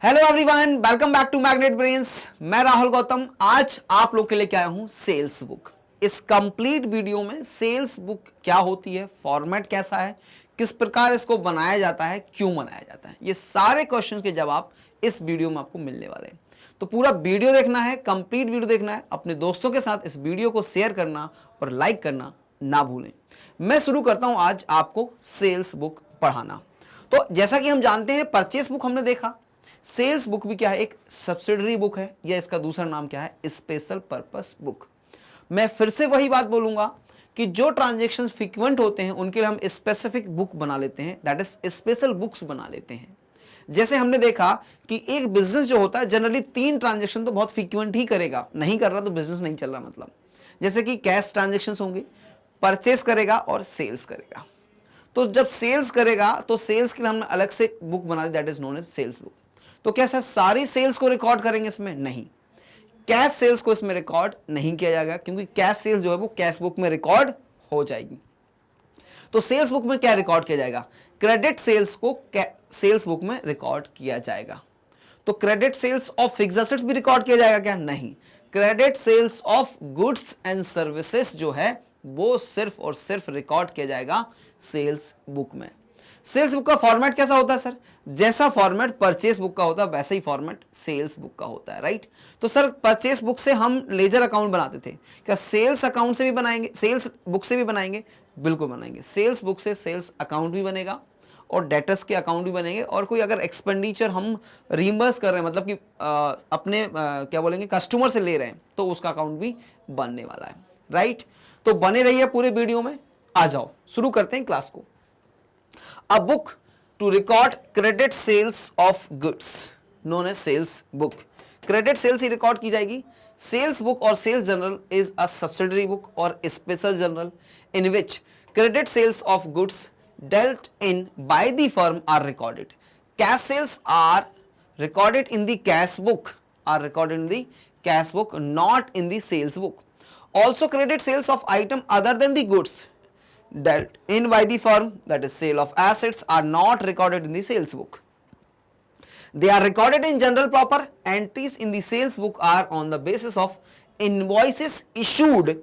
Hello everyone, welcome back to Magnet Brains. मैं राहुल गौतम। आज आप लोग के लिए क्या आया हूं, सेल्स बुक। इस कंप्लीट वीडियो में सेल्स बुक क्या होती है, फॉर्मेट कैसा है, किस प्रकार इसको बनाया जाता है, क्यों बनाया जाता है, ये सारे क्वेश्चंस के जवाब इस वीडियो में आपको मिलने वाले हैं। तो पूरा वीडियो देखना है, कंप्लीट वीडियो देखना है, अपने दोस्तों के साथ इस वीडियो को शेयर करना और लाइक करना ना भूलें। मैं शुरू करता हूं आज आपको सेल्स बुक पढ़ाना। तो जैसा कि हम जानते हैं, परचेस बुक हमने देखा, सेल्स बुक भी क्या है, एक सब्सिडरी बुक है, या इसका दूसरा नाम क्या है, स्पेशल पर्पस बुक। मैं फिर से वही बात बोलूंगा कि जो ट्रांजैक्शंस फ्रीक्वेंट होते हैं उनके लिए हम स्पेसिफिक बुक बना लेते हैं, दैट इज स्पेशल बुक्स बना लेते हैं। जैसे हमने देखा कि एक बिजनेस जो होता है जनरली 3 ट्रांजैक्शन तो बहुत फ्रीक्वेंट ही करेगा, नहीं कर रहा तो बिजनेस नहीं चल रहा मतलब। जैसे कि कैश ट्रांजैक्शंस होंगे, परचेस करेगा और सेल्स करेगा। तो जब सेल्स करेगा तो सेल्स के लिए हमने अलग से बुक बना दी, that is known as sales book. तो क्या सर सारी सेल्स को रिकॉर्ड करेंगे इसमें? नहीं, कैश सेल्स को इसमें रिकॉर्ड नहीं किया जाएगा, क्योंकि कैश सेल्स जो है वो कैश बुक में रिकॉर्ड हो जाएगी। तो सेल्स बुक में क्या रिकॉर्ड किया जाएगा, क्रेडिट सेल्स को सेल्स बुक में रिकॉर्ड किया जाएगा। तो credit sales of fixed assets भी रिकॉर्ड किया जाएगा क्या? नहीं, credit sales of goods and services जो है वो सिर्फ और सिर्फ रिकॉर्ड किया जाएगा सेल्स बुक में। सेल्स बुक का फॉर्मेट कैसा होता है सर? जैसा फॉर्मेट परचेस बुक का होता है वैसा ही फॉर्मेट सेल्स बुक का होता है, राइट। तो सर परचेस बुक से हम लेजर अकाउंट बनाते थे, क्या सेल्स अकाउंट से भी बनाएंगे, सेल्स बुक से भी बनाएंगे? बिल्कुल बनाएंगे। सेल्स बुक से सेल्स अकाउंट भी बनेगा और डेटर्स के अकाउंट भी बनेंगे, और कोई अगर एक्सपेंडिचर हम रीइंबर्स कर रहे हैं, मतलब कि अपने क्या बोलेंगे कस्टमर से ले रहे हैं, तो उसका अकाउंट भी बनने वाला है, राइट। तो बने रहिए पूरे वीडियो में। आ जाओ शुरू करते हैं क्लास को। A book to record credit sales of goods known as sales book. Credit sales he record की जाएगी। Sales book और sales journal is a subsidiary book or special journal in which credit sales of goods dealt in by the firm are recorded. Cash sales are recorded in the cash book, not in the sales book. Also credit sales of item other than the goods dealt in by the firm, that is sale of assets, are not recorded in the sales book. They are recorded in general proper. Entries in the sales book are on the basis of invoices issued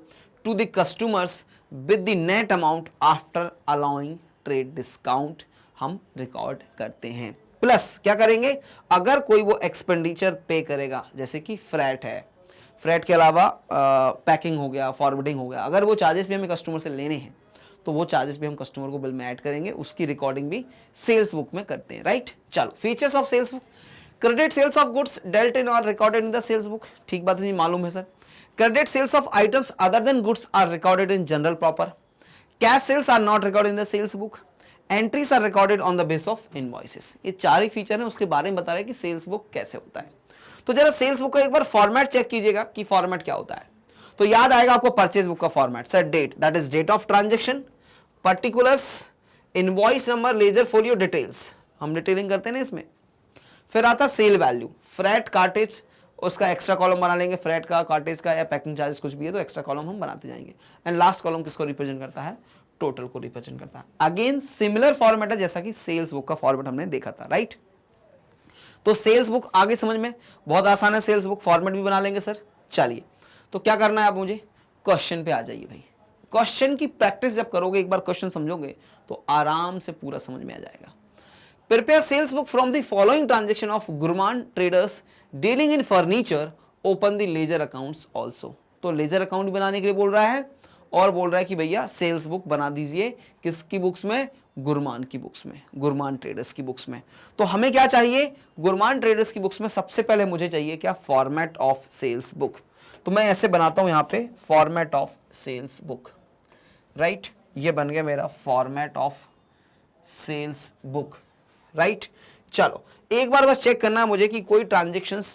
to the customers with the net amount after allowing trade discount हम record करते हैं। Plus क्या करेंगे, अगर कोई वो expenditure पे करेगा, जैसे कि फ्रैट है, फ्रैट के अलावा पैकिंग हो गया, फॉरवर्डिंग हो गया, अगर वो चार्जेस भी हमें कस्टमर से लेने हैं तो वो चार्जेस भी हम कस्टमर को बिल में ऐड करेंगे, उसकी रिकॉर्डिंग भी सेल्स बुक में करते हैं, राइट। चलो, features of sales book. Credit sales of goods dealt in और recorded in the sales book, ठीक बात है, मालूम है sir. Credit sales of items other than goods are recorded in journal proper. Cash sales are not recorded in the sales book. Entries are recorded on the base of invoices. ये 4 ही feature है, उसके बारे में बता रहे हैं कि sales book कैसे होता है। तो जरा सेल्स बुक का एक बार फॉर्मेट चेक कीजिएगा कि फॉर्मेट क्या होता है। तो याद आएगा आपको परचेज बुक का format, sir date, that is date of transaction, particulars, invoice number, ledger folio, details, हम डिटेलिंग करते हैं ना इसमें। फिर आता सेल वैल्यू, फ्रेट, कार्टेज, उसका एक्स्ट्रा कॉलम बना लेंगे, फ्रेट का, कार्टेज का, या पैकिंग चार्जेस कुछ भी है तो एक्स्ट्रा कॉलम हम बनाते जाएंगे। एंड लास्ट कॉलम किसको रिप्रेजेंट करता है, टोटल को रिप्रेजेंट करता है। अगेन सिमिलर फॉर्मेट है जैसा कि सेल्स बुक का फॉर्मेट हमने देखा था, राइट। तो सेल्स बुक आगे समझ में बहुत आसान है, सेल्स बुक फॉर्मेट भी बना लेंगे सर। चलिए, तो क्या करना है, आप मुझे क्वेश्चन पे आ जाइए भाई। क्वेश्चन की प्रैक्टिस जब करोगे, एक बार क्वेश्चन समझोगे तो आराम से पूरा समझ में आ जाएगा। Prepare sales book from the following transaction of Gurman traders dealing in furniture, open the ledger accounts also. तो लेजर अकाउंट बनाने के लिए बोल रहा है, और बोल रहा है कि भैया सेल्स बुक बना दीजिए, किसकी बुक्स में, गुरमान की बुक्स में, गुरमान ट्रेडर्स की बुक्स में। तो हमें क्या चाहिए, गुरमान ट्रेडर्स की बुक्स में सबसे पहले मुझे चाहिए क्या, फॉर्मेट ऑफ सेल्स बुक। तो मैं ऐसे बनाता हूं यहां पे, format of sales book, right. ये बन गया मेरा format of sales book, right. चलो एक बार बस चेक करना है मुझे कि कोई ट्रांजेक्शंस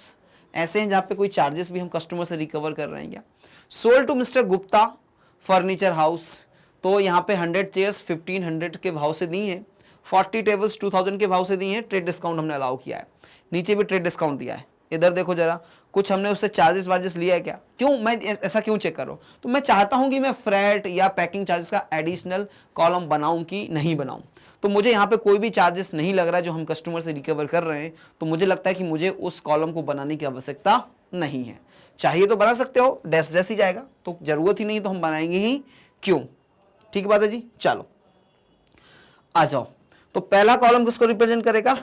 ऐसे हैं जहां पे कोई चार्जेस भी हम कस्टमर से रिकवर कर रहे हैं क्या। Sold to mister Gupta furniture house, तो यहाँ पे 100 चेयर्स 1500 के भाव से दी हैं, 40 टेबल्स 2000 के भाव से दी हैं, ट्रेड डिस्काउंट हमने अलाउ किया है, नीचे भी ट्रेड डिस्काउंट दिया है। इधर देखो जरा, कुछ हमने उससे चार्जेस वार्जेस लिया है क्या, क्यों, मैं ऐसा क्यों चेक कर रहा हूँ, तो मैं चाहता हूँ कि मैं फ्रेट या पैकिंग चार्जेस का एडिशनल कॉलम बनाऊं कि नहीं बनाऊं। तो मुझे यहाँ पे कोई भी चार्जेस नहीं लग रहा जो हम कस्टमर से रिकवर कर रहे हैं, तो मुझे लगता है कि मुझे उस कॉलम को बनाने की आवश्यकता नहीं है। चाहिए तो बना सकते हो, डैश डैश ही जाएगा, तो जरूरत ही नहीं तो हम बनाएंगे ही क्यों। ठीक बात है जी। चलो आ जाओ, तो पहला कॉलम किसको रिप्रेजेंट करेगा?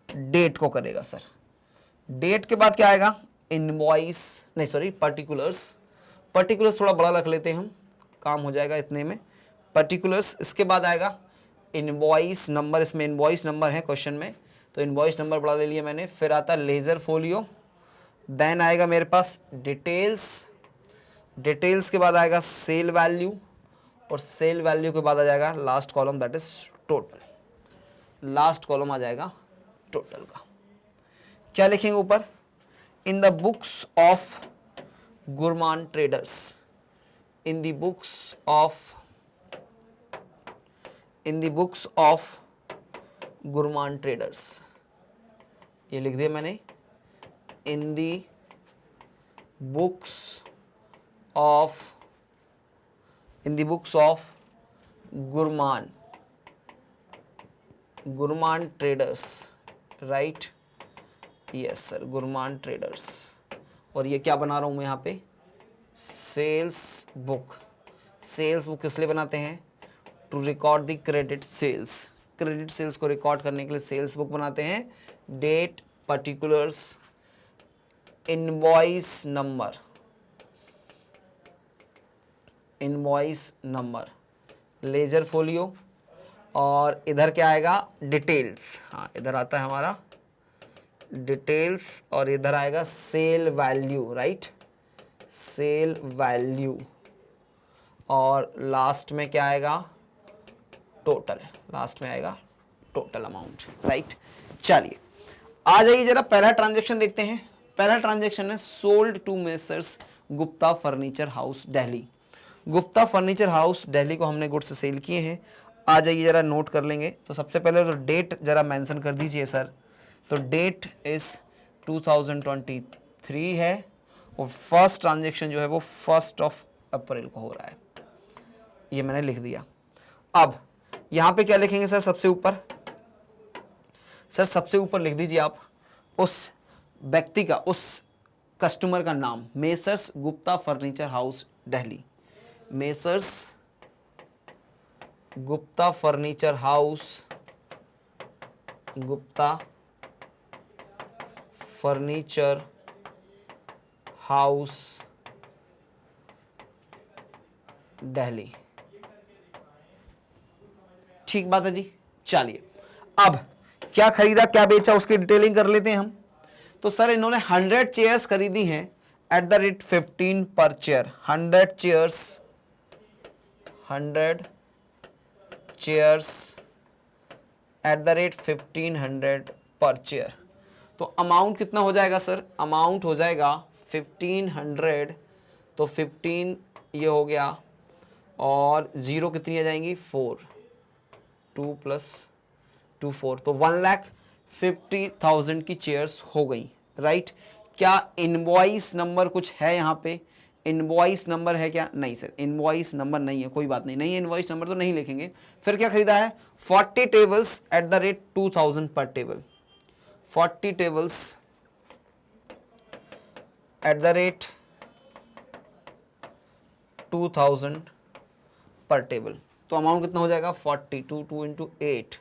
डेट को करेगा सर। डेट के बाद क्या आएगा? इनवॉइस, नहीं सॉरी पर्टिकुलर्स। पर्टिकुलर्स थोड़ा बड़ा रख लेते हैं हम, काम हो जाएगा इतने में। पर्टिकुलर्स, इसके बाद आएगा इनवॉइस नंबर, इसमें इनवॉइस नंबर है क्वेश्चन में, तो इनवॉइस नंबर बड़ा ले लिया मैंने। फिर आता है लेजर फोलियो, देन आएगा मेरे पास डिटेल्स, डिटेल्स के बाद आएगा सेल वैल्यू, और सेल वैल्यू के बाद आ जाएगा last column that is total. Last column आ जाएगा टोटल का। क्या लिखेंगे ऊपर? In the books of Gurman traders, in the books of Gurman traders, ये लिख दिया मैंने। In the books of Gurman traders, right? Yes sir, Gurman traders. और ये क्या बना रहा हूं मैं यहाँ पे? Sales book. सेल्स बुक किस लिए बनाते हैं? To record the credit sales. Credit sales को रिकॉर्ड करने के लिए सेल्स बुक बनाते हैं। Date, particulars, invoice number, ledger folio, और इधर क्या आएगा? डिटेल्स। हाँ, इधर आता है हमारा डिटेल्स, और इधर आएगा sale value, right? Sale value, और लास्ट में क्या आएगा? टोटल। लास्ट में आएगा टोटल अमाउंट, राइट? चलिए आ जाइए जरा पहला ट्रांजैक्शन देखते हैं। पहला ट्रांजैक्शन है sold to messrs Gupta furniture house Delhi. Gupta furniture house Delhi को हमने गुड्स सेल किए हैं। आ जाइए जरा नोट कर लेंगे। तो सबसे पहले तो डेट जरा मेंशन कर दीजिए सर। तो डेट इज 2023 है, और फर्स्ट ट्रांजैक्शन जो है वो 1 अप्रैल को हो रहा है, ये मैंने लिख दिया। अब यहां पे क्या लिखेंगे सर? सबसे ऊपर, सर सबसे ऊपर लिख दीजिए आप उस व्यक्ति का, उस कस्टमर का नाम, messrs Gupta furniture house Delhi. Messrs Gupta furniture house, Gupta furniture house Delhi. ठीक बात है जी। चलिए अब क्या खरीदा क्या बेचा उसकी डिटेलिंग कर लेते हैं हम। तो सर इन्होंने 100 चेयर्स खरीदी हैं एट द रेट 15 पर chair. 100 chairs at the rate 1500 per chair. तो अमाउंट कितना हो जाएगा सर? अमाउंट हो जाएगा 1500, तो 15 ये हो गया, और जीरो कितनी आ जाएंगी? 4, 2 + 2 4, तो 1,50,000 की चेयर्स हो गई, राइट? क्या इनवॉइस नंबर कुछ है यहाँ पे? इनवॉइस नंबर है क्या? नहीं सर, इनवॉइस नंबर नहीं है, कोई बात नहीं, नहीं है इनवॉइस नंबर तो नहीं लिखेंगे। फिर क्या खरीदा है? 40 टेबल्स एट द रेट 2000 पर table. 40 tables at the rate 2000 पर टेबल। तो अमाउंट कितना हो जाएगा? 40, 2 × 8,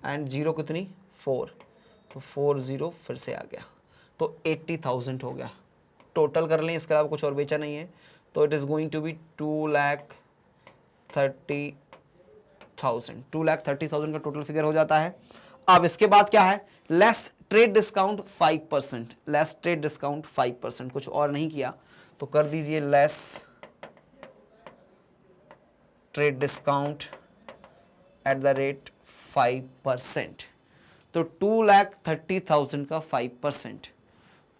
एंड जीरो कितनी? 4, तो 40 फिर से आ गया, तो 80,000 हो गया। टोटल कर लें, इसके अलावा कुछ और बेचा नहीं है, तो it is going to be 2,30,000। 2,30,000 का टोटल फिगर हो जाता है। अब इसके बाद क्या है? Less trade discount 5%। Less trade discount 5%, कुछ और नहीं किया, तो कर दीजिए less trade discount at the rate 5%। तो 2,30,000 का 5%,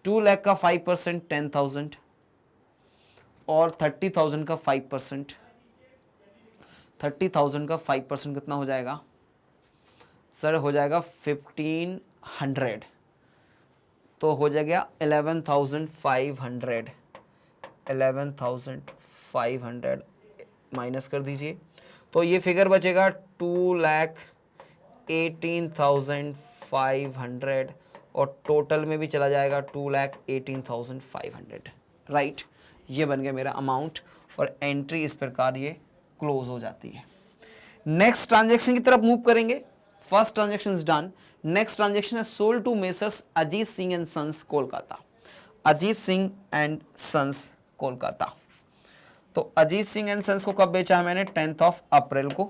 2 लाख का 5% 10,000, और 30,000 का 5%, 30,000 का 5% कितना हो जाएगा सर? हो जाएगा 1,500, तो हो जाएगा 11,500। 11,500 माइनस कर दीजिए, तो ये फिगर बचेगा 2,30,000 18,500 और टोटल में भी चला जाएगा 2,18,500, राइट। ये बन गया मेरा अमाउंट और एंट्री इस प्रकार ये क्लोज हो जाती है। नेक्स्ट ट्रांजेक्शन की तरफ मूव करेंगे। First transaction is done. Next transaction है sold to messrs Ajit Singh and sons Kolkata. Ajit Singh and sons Kolkata. तो अजीत सिंह एंड सन्स को कब बेचा है मैंने? 10 अप्रैल को।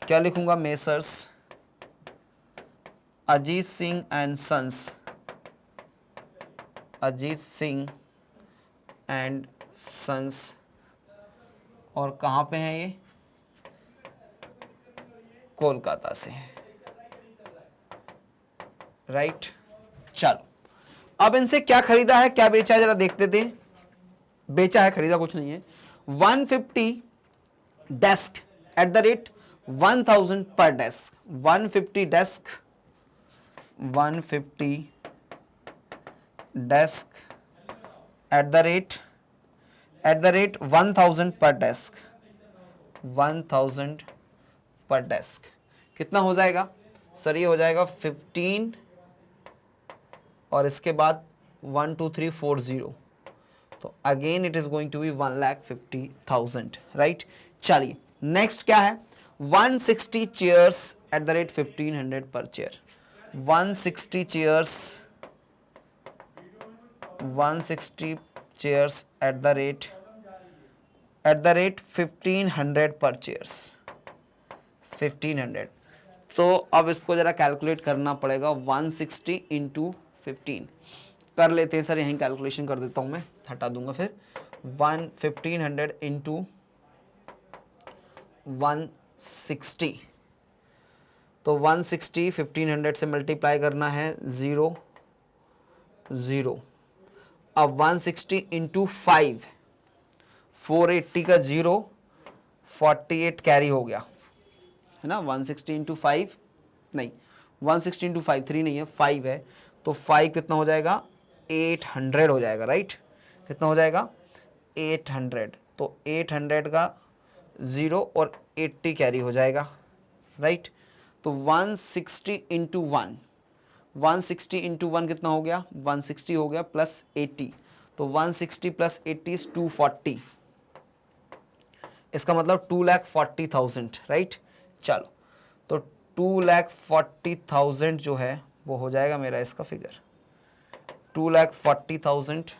क्या लिखूंगा? Messrs Ajit Singh and sons, Ajit Singh and sons, और कहाँ पे हैं ये? कोलकाता से, राइट। चलो अब इनसे क्या खरीदा है, क्या बेचा है, जरा देखते थे। बेचा है, खरीदा कुछ नहीं है। 150 डेस्क एट द रेट 1000 पर desk. 150 desk, 150 desk eight the rate 1000 पर डेस्क, 1000 पर डेस्क। कितना हो जाएगा सर? ये हो जाएगा 15 और इसके बाद 1 2 3 4 0, तो again it is going to be 1,50,000, right. चलिए नेक्स्ट क्या है? 160 chairs at the rate 1500 per chair. 160 chairs, 160 chairs at the rate 1500 per chairs, 1500। तो अब इसको जरा कैलकुलेट करना पड़ेगा। 160 इंटू 15 कर लेते हैं सर, यहीं कैलकुलेशन कर देता हूं मैं, हटा दूंगा फिर। 1500 इंटू 160, तो 160 1500 से मल्टीप्लाई करना है 0 0। अब 160 इंटू 5, 480 का 0, 48 कैरी हो गया है ना। 160 इंटू 5 नहीं, 160 इंटू 5 3 नहीं है, 5 है, तो 5 कितना हो जाएगा? 800 हो जाएगा, राइट। कितना हो जाएगा? 800। तो 800 का 0 और 80 कैरी हो जाएगा, राइट। तो 160 इंटू 1, 160 इंटू 1 कितना हो गया? 160 हो गया प्लस 80, तो 160 प्लस 80 इज 240। इसका मतलब 2,40,000, राइट। चलो तो 2,40,000 जो है वो हो जाएगा मेरा इसका फिगर। 2,40,000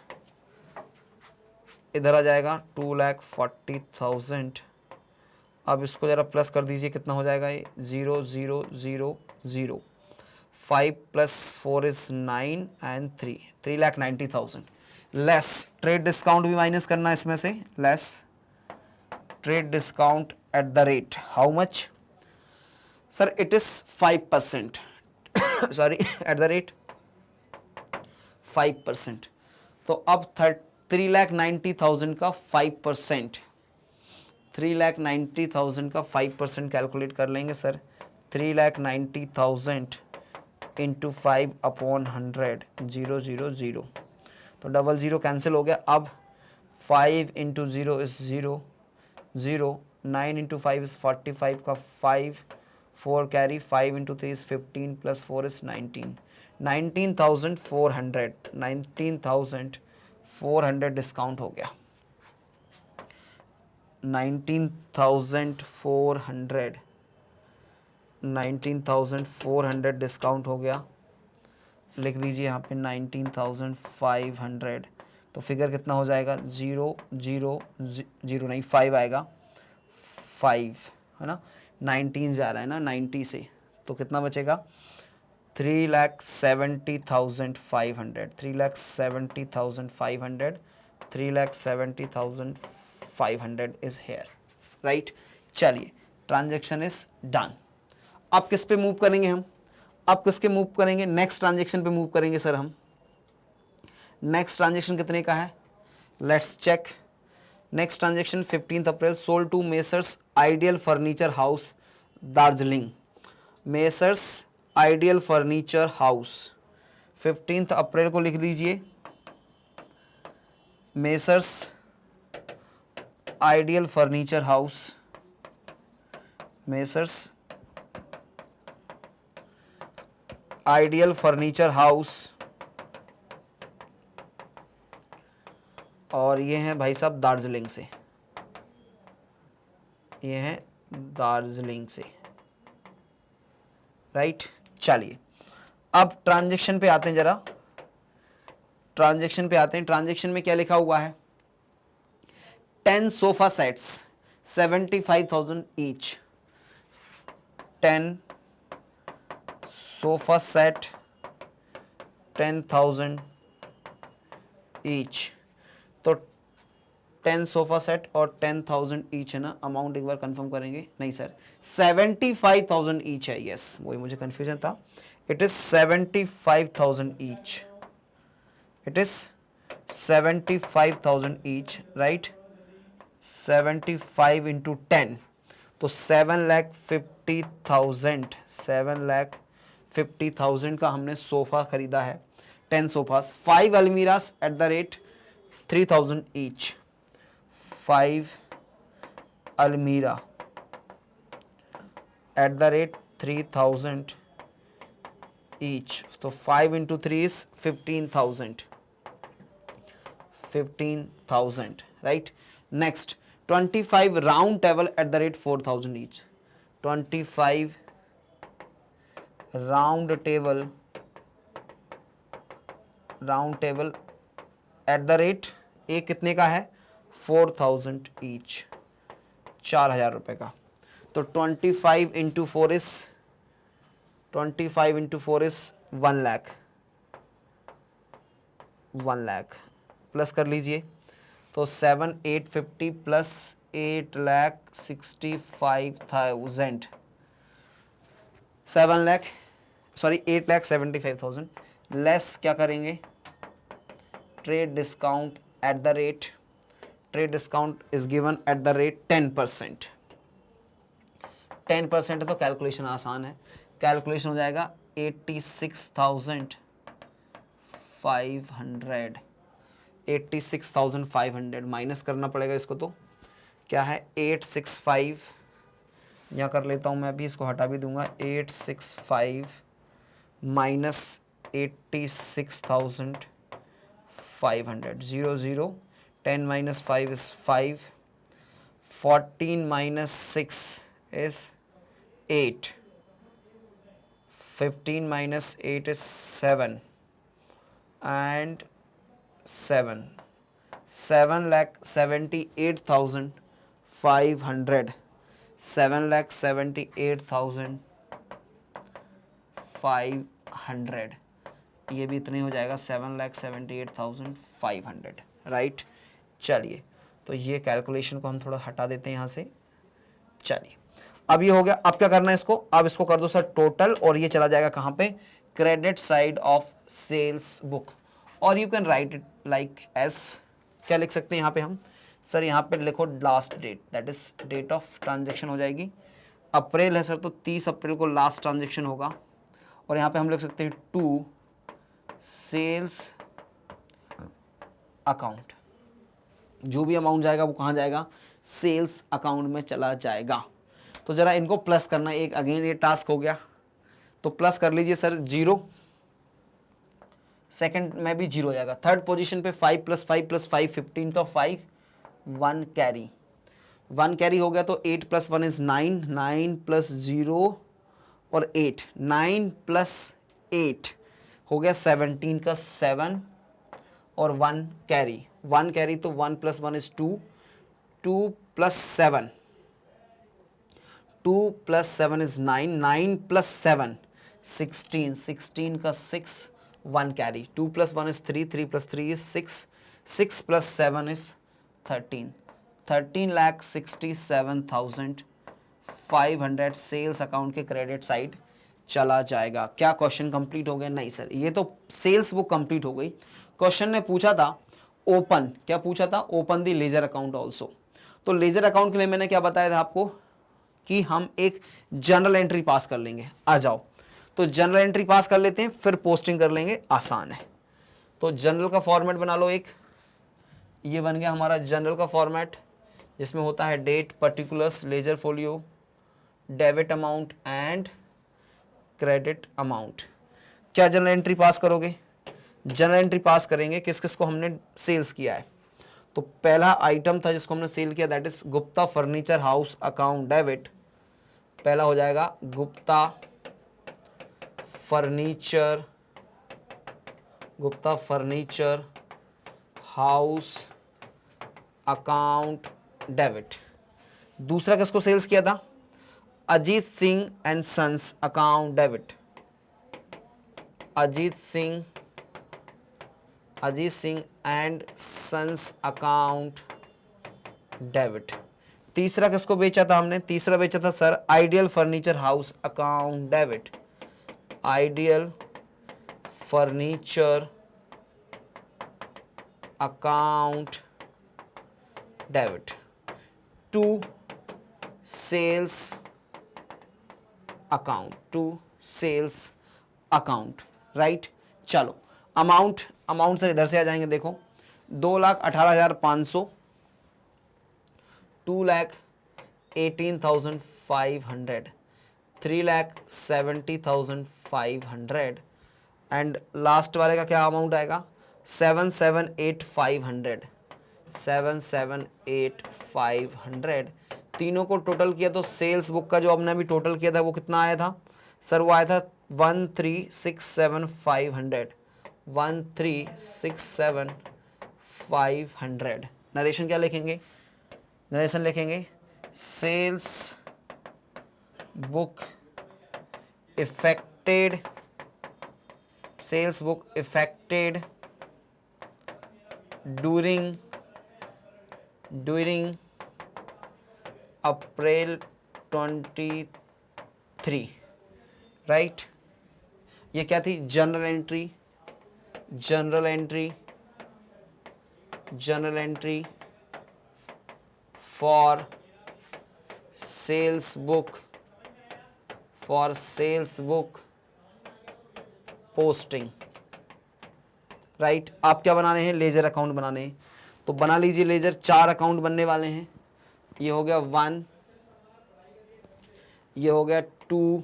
इधर आ जाएगा, 2,40,000। अब इसको जरा प्लस कर दीजिए, कितना हो जाएगा ये? 0 0 0 0। 5 plus 4 is 9 and 3, 3,90,000। Less trade discount भी माइनस करना है इसमें से। Less trade discount at the rate how much sir? It is 5%। Sorry, eight the rate 5%। तो अब 3,90,000 का 5%, 3,90,000 का 5% कैलकुलेट कर लेंगे सर। 3,90,000 इंटू 5 अपॉन 100, 0 0 0, तो 00 कैंसिल हो गया। अब 5 इंटू 0 इज 0 0, 9 इंटू 5 इज 45 का 5, 4 carry, 5 into 3 is 15 plus 4 is 19, 19,400, 19,400 discount हो गया। 19,400, 19,400 डिस्काउंट हो गया। लिख दीजिए यहाँ पे 19,500, तो फिगर कितना हो जाएगा? 0 0 0 नहीं, 5 आएगा, 5 है ना। 19 जा रहा है ना 90 से, तो कितना बचेगा? 3,70,500, 3,70,500, 3,70,500 इज हेयर, राइट। चलिए ट्रांजेक्शन इज डन। अब किस पे मूव करेंगे हम? अब किसके मूव करेंगे? नेक्स्ट ट्रांजेक्शन पे मूव करेंगे सर हम। नेक्स्ट ट्रांजेक्शन कितने का है? Let's check. Next transaction 15 April, sold to messrs ideal furniture house Darjeeling. Messrs ideal furniture house 15 अप्रैल को लिख दीजिए। Messrs ideal furniture house, messrs ideal furniture house, और ये हैं भाई साहब दार्जिलिंग से, ये हैं दार्जिलिंग से, राइट। चलिए अब ट्रांजैक्शन पे आते हैं, जरा ट्रांजैक्शन पे आते हैं। ट्रांजैक्शन में क्या लिखा हुआ है? 10 sofa sets 75,000 each, 10 sofa set 10,000 each. तो 10 सोफा सेट और 10,000 ईच है ना, अमाउंट एक बार कंफर्म करेंगे। नहीं सर 75,000 ईच है, यस वही मुझे कंफ्यूजन था। It is 75,000 each, it is 75,000 each, right. 75 into 10 तो 7,50,000, 7,50,000 का हमने सोफा खरीदा है, 10 sofas. 5 almirahs at the rate 3,000 each, 5 almirah at the rate 3,000 each. तो 5 into 3 is 15,000, 15,000, right. Next 25 round table at the rate 4,000 each, 25 round table at the rate, एक कितने का है? 4,000 ईच, 4,000 रुपए का। तो 25 into 4 is 25 into 4 is 1 lakh, 1 lakh plus कर लीजिए। तो 7,850 प्लस 8,65,000, 7 लाख सॉरी 8,75,000 लेस क्या करेंगे? Trade discount at the rate, trade discount is given at the rate 10%। 10% है तो कैलकुलेशन आसान है, कैलकुलेशन हो जाएगा 86,500, 86,500 माइनस करना पड़ेगा इसको। तो क्या है 865, यहाँ कर लेता हूँ मैं, अभी इसको हटा भी दूंगा। 865 minus 86,500, 0 0, 10 minus 5 is 5, 14 minus 6 is 8, 15 minus 8 is 7 and 7,78,500, 7,78,500, ये भी इतने हो जाएगा 7,78,500, राइट। चलिए तो ये कैलकुलेशन को हम थोड़ा हटा देते हैं यहाँ से। चलिए अब ये हो गया। अब क्या करना है इसको? अब इसको कर दो सर टोटल, और ये चला जाएगा कहाँ पे? Credit side of sales book. और you can write it like as, क्या लिख सकते हैं यहाँ पे हम? सर यहाँ पे लिखो last date, that is date of transaction हो जाएगी। अप्रैल है सर, तो 30 अप्रैल को लास्ट ट्रांजेक्शन होगा। और यहाँ पे हम लिख सकते हैं टू सेल्स अकाउंट, जो भी अमाउंट जाएगा वो कहाँ जाएगा? सेल्स अकाउंट में चला जाएगा। तो जरा इनको प्लस करना, एक अगेन ये टास्क हो गया, तो प्लस कर लीजिए सर। 0, सेकंड में भी 0 हो जाएगा। थर्ड पोजीशन पे 5 + 5 + 5 15 का 5, 1 कैरी, 1 कैरी हो गया। तो 8 + 1 इज 9, 9 + 0 और 8, 9 + 8 हो गया 17 का 7 और 1 कैरी, 1 कैरी। तो 1 + 1 इज 2, 2 + 7, 2 + 7 is 9, 9 + 7 16, 16 का 6, 1 carry. 2 + 1 is 3, 3 + 3 is 6, 6 + 7 is 13, 13,67,500 sales account के क्रेडिट साइड चला जाएगा। क्या क्वेश्चन कंप्लीट हो गया? नहीं सर, ये तो सेल्स बुक कंप्लीट हो गई। क्वेश्चन ने पूछा था ओपन, क्या पूछा था? Open the ledger account also. तो लेजर अकाउंट के लिए मैंने क्या बताया था आपको कि हम एक जनरल एंट्री पास कर लेंगे। आ जाओ, तो जनरल एंट्री पास कर लेते हैं, फिर पोस्टिंग कर लेंगे, आसान है। तो जनरल का फॉर्मेट बना लो एक, ये बन गया हमारा जनरल का फॉर्मेट, जिसमें होता है date, particulars, ledger folio, debit amount and credit amount. क्या जनरल एंट्री पास करोगे? जनरल एंट्री पास करेंगे किस किस को हमने सेल्स किया है। तो पहला आइटम था जिसको हमने सेल किया, that is Gupta furniture house account debit. पहला हो जाएगा Gupta furniture house account debit. दूसरा किसको सेल्स किया था? Ajit Singh and sons account debit. Ajit Singh and sons account debit. तीसरा किसको बेचा था हमने? तीसरा बेचा था sir ideal furniture house account debit. Ideal furniture account debit to sales account, right. चलो अमाउंट सर इधर से आ जाएंगे, देखो 2,18,500, 2,18,500, 3,70,500 एंड लास्ट वाले का क्या अमाउंट आएगा? 7,78,500। तीनों को टोटल किया तो सेल्स बुक का जो हमने अभी टोटल किया था वो कितना आया था सर? वो आया था 13,67,500। 13,67,500। नरेशन क्या लिखेंगे? नरेशन लिखेंगे sales book effected during April 23, right. ये क्या थी? General entry for sales book posting, right. आप क्या बनाने हैं? लेजर अकाउंट बनाने हैं, तो बना लीजिए लेजर। 4 अकाउंट बनने वाले हैं। ये हो गया 1, ये हो गया 2,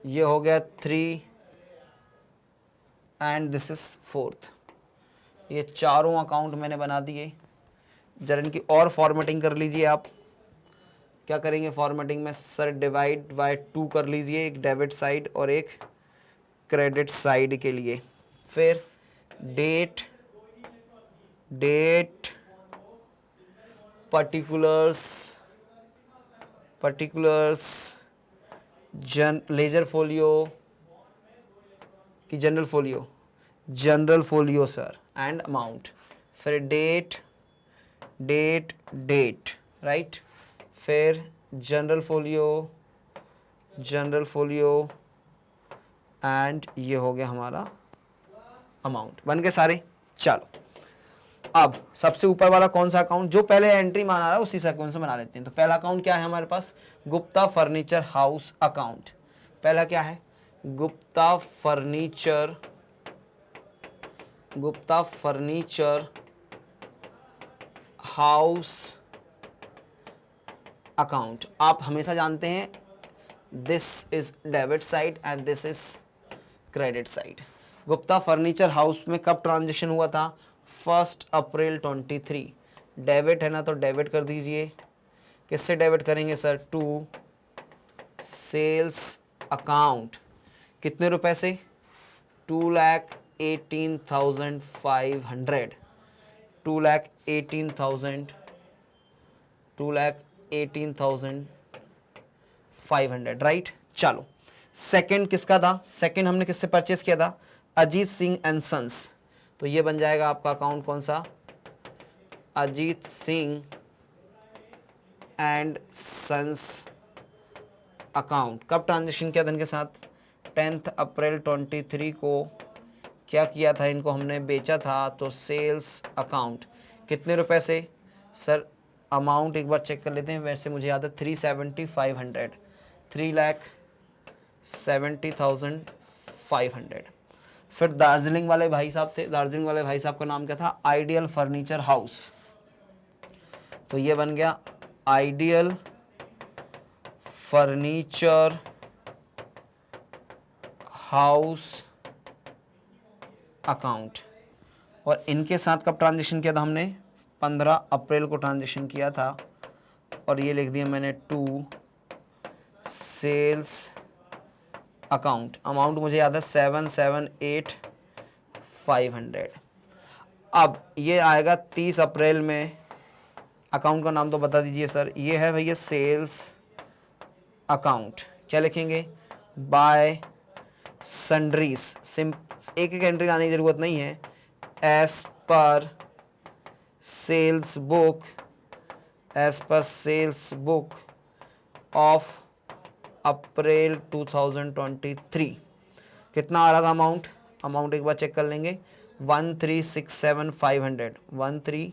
ये हो गया 3 एंड दिस इज 4th। ये चारों अकाउंट मैंने बना दिए। जरा इनकी और फॉर्मेटिंग कर लीजिए आप। क्या करेंगे फॉर्मेटिंग में सर? डिवाइड बाय 2 कर लीजिए, एक डेबिट साइड और एक क्रेडिट साइड के लिए। फिर डेट पर्टिकुलर्स लेजर फोलियो की general folio sir and amount. फिर डेट, राइट। फिर जनरल फोलियो एंड ये हो गया हमारा अमाउंट। बन गए सारे। चलो अब सबसे ऊपर वाला कौन सा अकाउंट? जो पहले एंट्री माना रहा है उसी से अकाउंट से बना लेते हैं। तो पहला अकाउंट क्या है हमारे पास? Gupta furniture house account. पहला क्या है? Gupta furniture house account. आप हमेशा जानते हैं this is debit side and this is credit side. Gupta furniture house में कब ट्रांजेक्शन हुआ था? 1 अप्रैल 23। डेबिट है ना, तो डेबिट कर दीजिए। किससे डेबिट करेंगे सर? To sales account. कितने रुपए से? 2,18,500। 2,18,500, राइट। चलो सेकंड किसका था? सेकंड हमने किससे परचेस किया था? Ajit Singh and sons. तो ये बन जाएगा आपका अकाउंट कौन सा? Ajit Singh and sons account. कब ट्रांजेक्शन किया था इनके साथ? 10 अप्रैल 23 को क्या किया था? इनको हमने बेचा था। तो सेल्स अकाउंट। कितने रुपए से सर? अमाउंट एक बार चेक कर लेते हैं। वैसे मुझे याद है 3,70,500, 3,70,500। फिर दार्जिलिंग वाले भाई साहब थे। दार्जिलिंग वाले भाई साहब का नाम क्या था? Ideal furniture house. तो ये बन गया आइडियल फर्नीचर हाउस अकाउंट। और इनके साथ कब ट्रांजेक्शन किया था हमने? 15 अप्रैल को ट्रांजेक्शन किया था। और ये लिख दिया मैंने टू सेल्स अकाउंट। अमाउंट मुझे याद है 778,500। अब ये आएगा 30 अप्रैल में। अकाउंट का नाम तो बता दीजिए सर। ये है भैया सेल्स अकाउंट। क्या लिखेंगे? By sundries. एक एक एंट्री लाने की जरूरत नहीं है। As per sales book of April 2023। कितना आ रहा था अमाउंट? अमाउंट एक बार चेक कर लेंगे। 1367,500।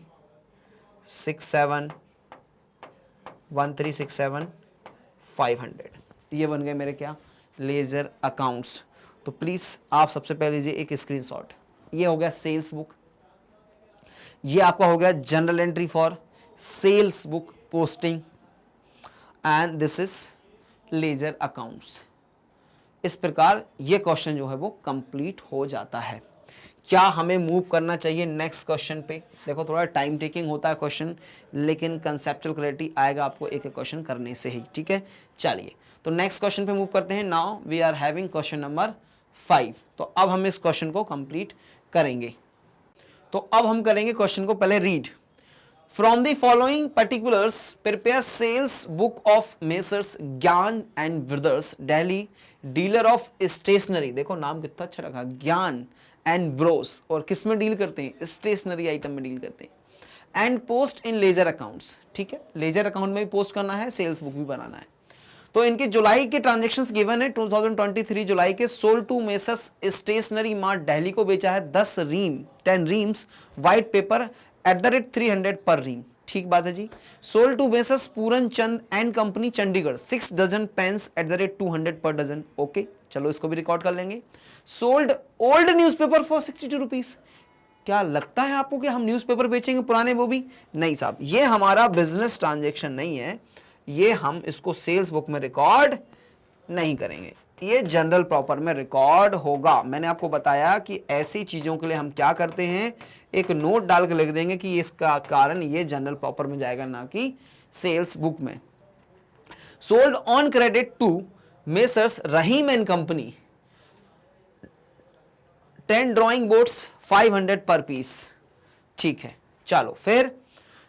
1367,500। ये बन गए मेरे क्या? Ledger accounts. तो प्लीज़ आप सबसे पहले लीजिए एक स्क्रीनशॉट। ये हो गया सेल्स बुक। ये आपका हो गया journal entry for sales book posting. And this is ledger accounts. इस प्रकार ये क्वेश्चन जो है वो कंप्लीट हो जाता है। क्या हमें मूव करना चाहिए नेक्स्ट क्वेश्चन पे? देखो थोड़ा टाइम टेकिंग होता है क्वेश्चन, लेकिन कंसेप्चुअल क्लैरिटी आएगा आपको एक एक क्वेश्चन करने से ही। ठीक है, चलिए तो नेक्स्ट क्वेश्चन पे मूव करते हैं। Now we are having question number 5। तो अब हम इस क्वेश्चन को कंप्लीट करेंगे। तो अब हम करेंगे क्वेश्चन को पहले read. From the following particulars prepare sales book of messrs Gyan and brothers Delhi, dealer of stationery. देखो नाम कितना अच्छा रखा, ज्ञान एंड ब्रोस। और किस में डील करते हैं? स्टेशनरी आइटम में डील करते हैं। And post in ledger accounts. ठीक है, लेजर अकाउंट में भी पोस्ट करना है, सेल्स बुक भी बनाना है। तो इनके जुलाई के ट्रांजैक्शंस गिवन है 2023 जुलाई के। Sold to messrs stationery mart Delhi को बेचा है 10 reams white paper at the rate 300 per ream. ठीक बात है जी। Sold to messrs Puran Chand and company Chandigarh 6 dozen pens at the rate 200 per dozen. Okay, चलो इसको भी रिकॉर्ड कर लेंगे। Sold old newspaper for 62 rupees. क्या लगता है आपको कि हम न्यूज़पेपर बेचेंगे पुराने? वो भी नहीं साहब, ये हमारा बिजनेस ट्रांजैक्शन नहीं है। ये हम इसको सेल्स बुक में रिकॉर्ड नहीं करेंगे, ये जनरल प्रॉपर में रिकॉर्ड होगा। मैंने आपको बताया कि ऐसी चीजों के लिए हम क्या करते हैं, एक नोट डाल के लिख देंगे कि इसका कारण ये जनरल प्रॉपर में जाएगा, ना कि सेल्स बुक में। Sold on credit to messrs Rahim and company 10 drawing boards 500 per piece. ठीक है, चलो फिर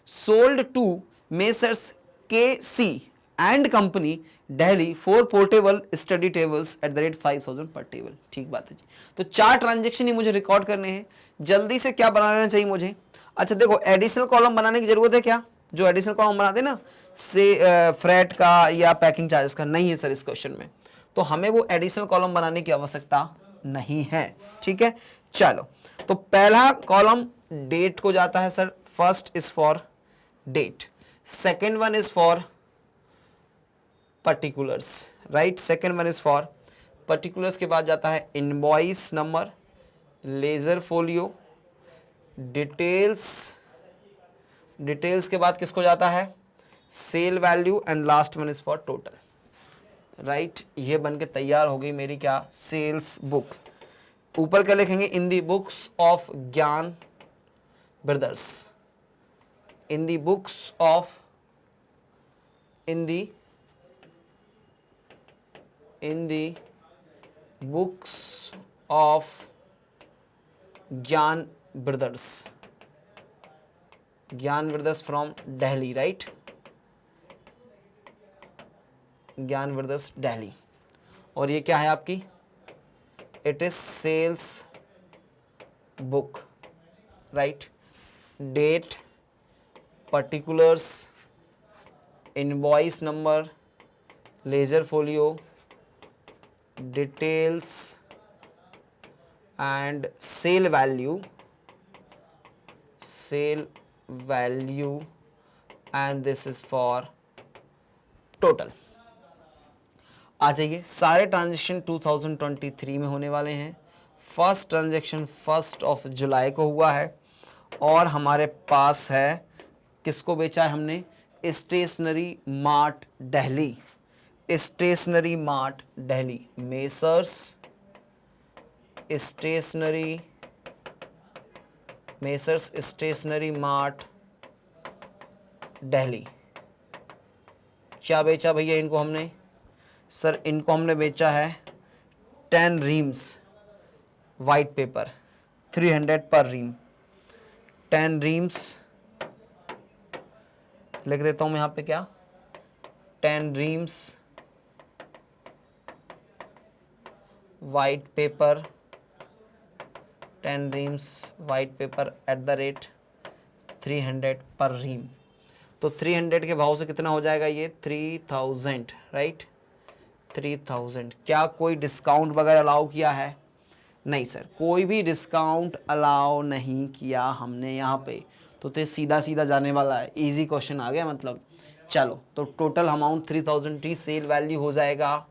sold to messrs K C. And company Delhi 4 portable study tables at the rate 5,000 per table. ठीक बात है जी। तो 4 ट्रांजेक्शन ही मुझे रिकॉर्ड करने हैं। जल्दी से क्या बना लेना चाहिए मुझे? अच्छा देखो, एडिशनल कॉलम बनाने की जरूरत है क्या? जो एडिशनल कॉलम बनाते हैं ना, से फ्रेट का या पैकिंग चार्जेस का, नहीं है सर इस क्वेश्चन में। तो हमें वो एडिशनल कॉलम बनाने की आवश्यकता नहीं है। ठीक है, चलो तो पहला कॉलम डेट को जाता है sir. First is for date, second one is for particulars, right. Second one is for particulars के बाद जाता है invoice number, ledger folio, details. Details के बाद किसको जाता है? Sale value, and last one is for total, right. ये बन के तैयार हो गई मेरी क्या? Sales book. ऊपर क्या लिखेंगे? In the books of Gyan brothers, in the books of in the books of Gyan Brothers from Delhi, right? Gyan Brothers Delhi। और ये क्या है आपकी? It is sales book, right? Date, particulars, invoice number, ledger folio, details and sale value, and this is for total। आ जाइए, सारे transaction 2023 में होने वाले हैं। फर्स्ट ट्रांजेक्शन 1 जुलाई को हुआ है और हमारे पास है, किसको बेचा है हमने? Stationery mart Delhi, stationery mart Delhi, messrs stationery, messrs stationery mart Delhi. क्या बेचा भैया इनको हमने? सर इनको हमने बेचा है 10 reams white paper, 300 per रीम। 10 reams लिख देता हूं मैं यहाँ पे, क्या 10 reams white paper, 10 reams white paper at the rate 300 per रीम। तो 300 के भाव से कितना हो जाएगा ये? 3000, राइट, 3000। क्या कोई डिस्काउंट वगैरह अलाउ किया है? नहीं सर, कोई भी डिस्काउंट अलाउ नहीं किया हमने यहाँ पे। तो सीधा सीधा जाने वाला है, इजी क्वेश्चन आ गया मतलब। चलो, तो टोटल अमाउंट 3000 थी, सेल वैल्यू हो जाएगा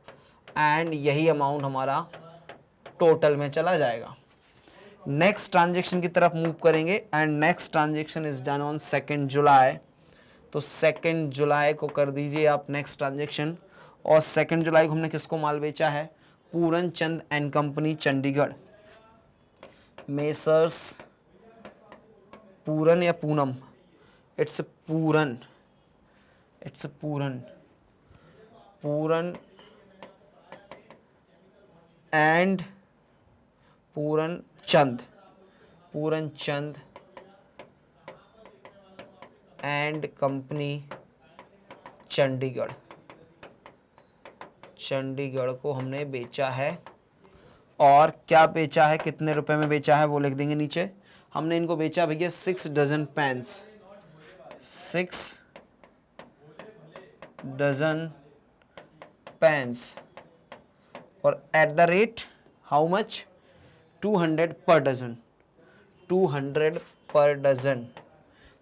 एंड यही अमाउंट हमारा टोटल में चला जाएगा। नेक्स्ट ट्रांजेक्शन की तरफ मूव करेंगे and next transaction is done on 2 जुलाई। तो 2 जुलाई को कर दीजिए आप नेक्स्ट ट्रांजेक्शन। और 2 जुलाई को हमने किसको माल बेचा है? Puran Chand and company Chandigarh, messrs Puran या Poonam, it's Puran, it's Puran, Puran and Puran Chand, Puran Chand and company Chandigarh, Chandigarh को हमने बेचा है। और क्या बेचा है, कितने रुपए में बेचा है वो लिख देंगे नीचे। हमने इनको बेचा भैया 6 डजन पेन्स, 6 डजन पेन्स और at the rate how much? 200 per dozen, 200 per dozen.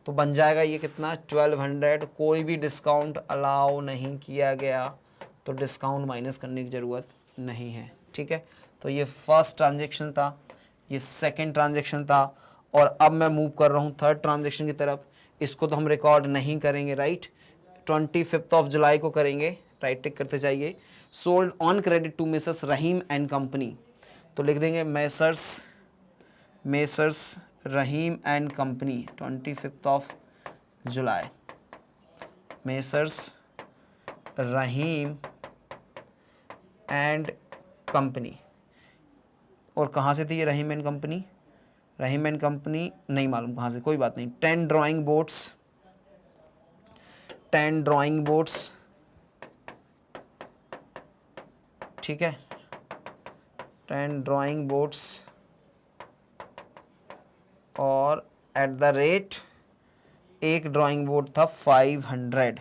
तो बन जाएगा ये कितना? 1200। कोई भी डिस्काउंट अलाउ नहीं किया गया, तो डिस्काउंट माइनस करने की ज़रूरत नहीं है, ठीक है। तो ये फर्स्ट ट्रांजेक्शन था, ये सेकंड ट्रांजेक्शन था, और अब मैं मूव कर रहा हूँ थर्ड ट्रांजेक्शन की तरफ। इसको तो हम रिकॉर्ड नहीं करेंगे, राइट, 25 जुलाई को करेंगे, राइट टिक करते जाइए। Sold on credit to messrs Rahim and company, तो लिख देंगे मेसर्स रहीम एंड कंपनी 25 जुलाई, मेसर्स रहीम एंड कंपनी। और कहाँ से थी ये Rahim and company? Rahim and company नहीं मालूम कहाँ से, कोई बात नहीं। 10 ड्राइंग बोर्ड्स, 10 ड्राइंग बोर्ड्स, ठीक है, 10 ड्राइंग बोर्ड्स और एट द रेट एक ड्राइंग बोर्ड था 500,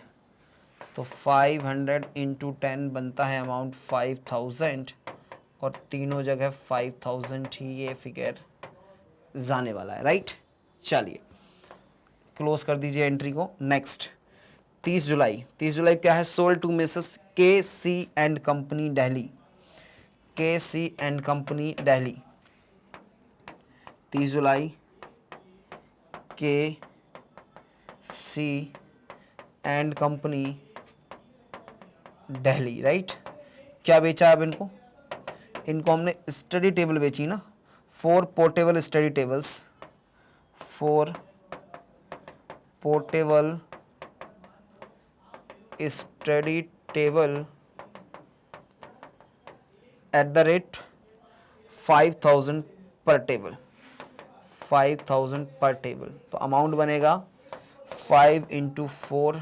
तो 500 इंटू 10 बनता है अमाउंट 5000, और तीनों जगह 5000 ही ये फिगर जाने वाला है, राइट। चलिए क्लोज कर दीजिए एंट्री को। नेक्स्ट 30 जुलाई, 30 जुलाई क्या है? Sold to Mrs KC and company Delhi, KC and company Delhi, 30 July KC and company Delhi, right. क्या बेचा अब इनको? इनको हमने स्टडी टेबल बेची ना, 4 portable study tables, 4 portable study table at the rate 5000 पर टेबल, 5000 पर टेबल। तो अमाउंट बनेगा 5 into 4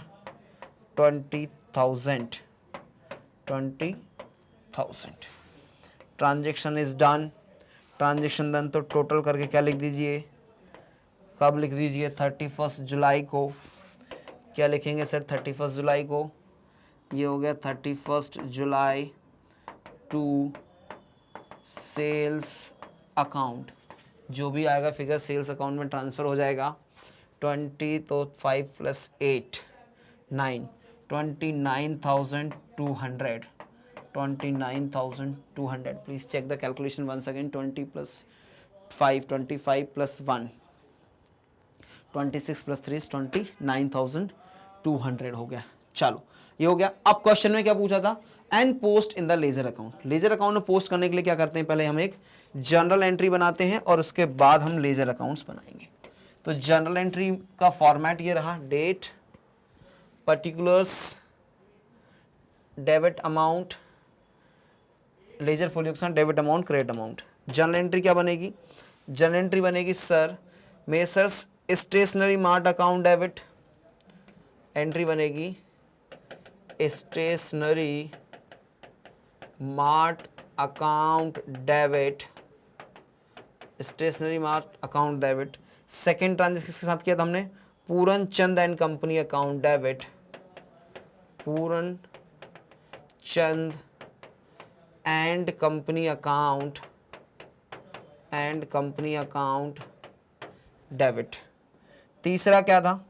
20,000, 20,000। Transaction is done, transaction done. तो टोटल करके क्या लिख दीजिए, कब लिख दीजिए? 31 जुलाई को। क्या लिखेंगे सर 31 जुलाई को? ये हो गया 31 जुलाई टू सेल्स अकाउंट, जो भी आएगा फिगर सेल्स अकाउंट में ट्रांसफ़र हो जाएगा। 20 तो 5 + 8 9, 29,200, 29,200। Please check the calculation once again. 20 + 5 25 + 1 26 + 3 29,200 हो गया। चलो ये हो गया। अब क्वेश्चन में क्या पूछा था? And post in the ledger account. Ledger account में पोस्ट करने के लिए क्या करते हैं, पहले हम एक जर्नल एंट्री बनाते हैं और उसके बाद हम लेजर अकाउंट्स बनाएंगे। तो जर्नल एंट्री का फॉर्मेट ये रहा, date, particulars, debit amount, ledger folio के साथ debit amount, credit amount. Journal entry क्या बनेगी, जर्नल एंट्री बनेगी sir messrs stationery mart account debit, entry बनेगी stationery mart account debit, stationery mart account debit. Second transaction किसके साथ किया था हमने, Puran Chand and company account debit, Puran Chand and company account debit. तीसरा क्या था,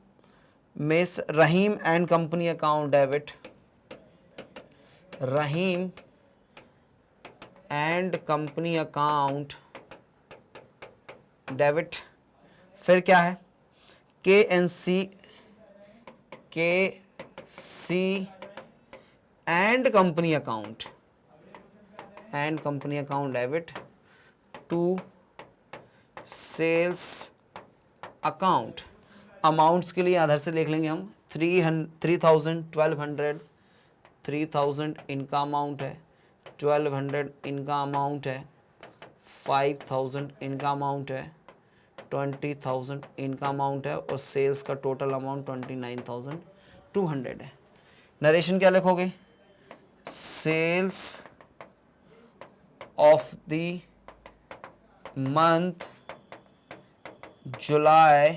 messrs Rahim and company account debit, Rahim and company account debit. फिर क्या है, K C and company account debit to sales account. Amounts के लिए आधार से लिख लेंगे हम 3000, 1200, 3000 इनका अमाउंट है, 1200 इनका अमाउंट है, 5000 इनका अमाउंट है, 20,000 इनका अमाउंट है और सेल्स का टोटल अमाउंट 29,200 है। नरेशन क्या लिखोगे, sales of the month July,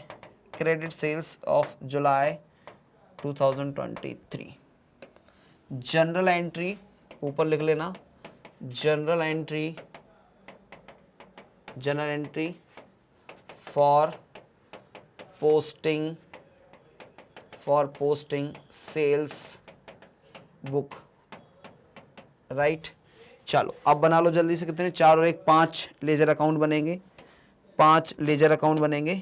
credit sales of July 2023। Journal entry ऊपर लिख लेना, journal entry for posting sales book, right. चलो अब बना लो जल्दी से, कितने, 4 और 1 5 लेजर अकाउंट बनेंगे, 5 लेजर अकाउंट बनेंगे।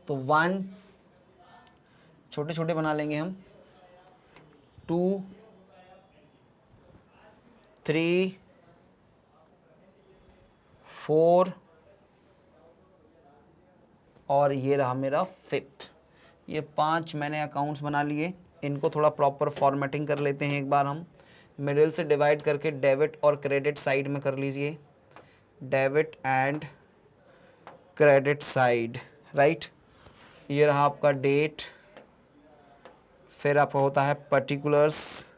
तो 1 छोटे छोटे बना लेंगे हम, 2, 3, 4 और ये रहा मेरा 5th। ये 5 मैंने अकाउंट्स बना लिए। इनको थोड़ा प्रॉपर फॉर्मेटिंग कर लेते हैं एक बार हम, मिडिल से डिवाइड करके डेबिट और क्रेडिट साइड में कर लीजिए, debit and credit side, right. ये रहा आपका डेट, फिर आपका होता है पर्टिकुलर्स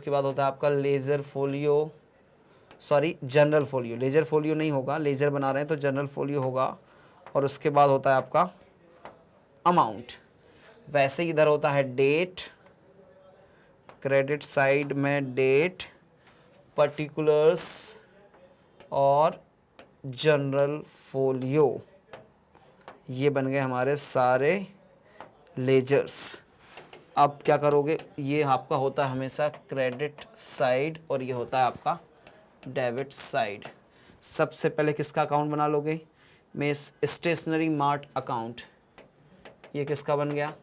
के बाद होता है आपका ledger folio, sorry general folio, ledger folio नहीं होगा, लेजर बना रहे हैं तो जनरल फोलियो होगा, और उसके बाद होता है आपका अमाउंट। वैसे इधर होता है डेट, क्रेडिट साइड में डेट, पर्टिकुलर्स और जनरल फोलियो। ये बन गए हमारे सारे लेजर्स। अब क्या करोगे, ये आपका होता है हमेशा क्रेडिट साइड और ये होता है आपका डेबिट साइड। सबसे पहले किसका अकाउंट बना लोगे, मैं स्टेशनरी मार्ट अकाउंट, ये किसका बन गया,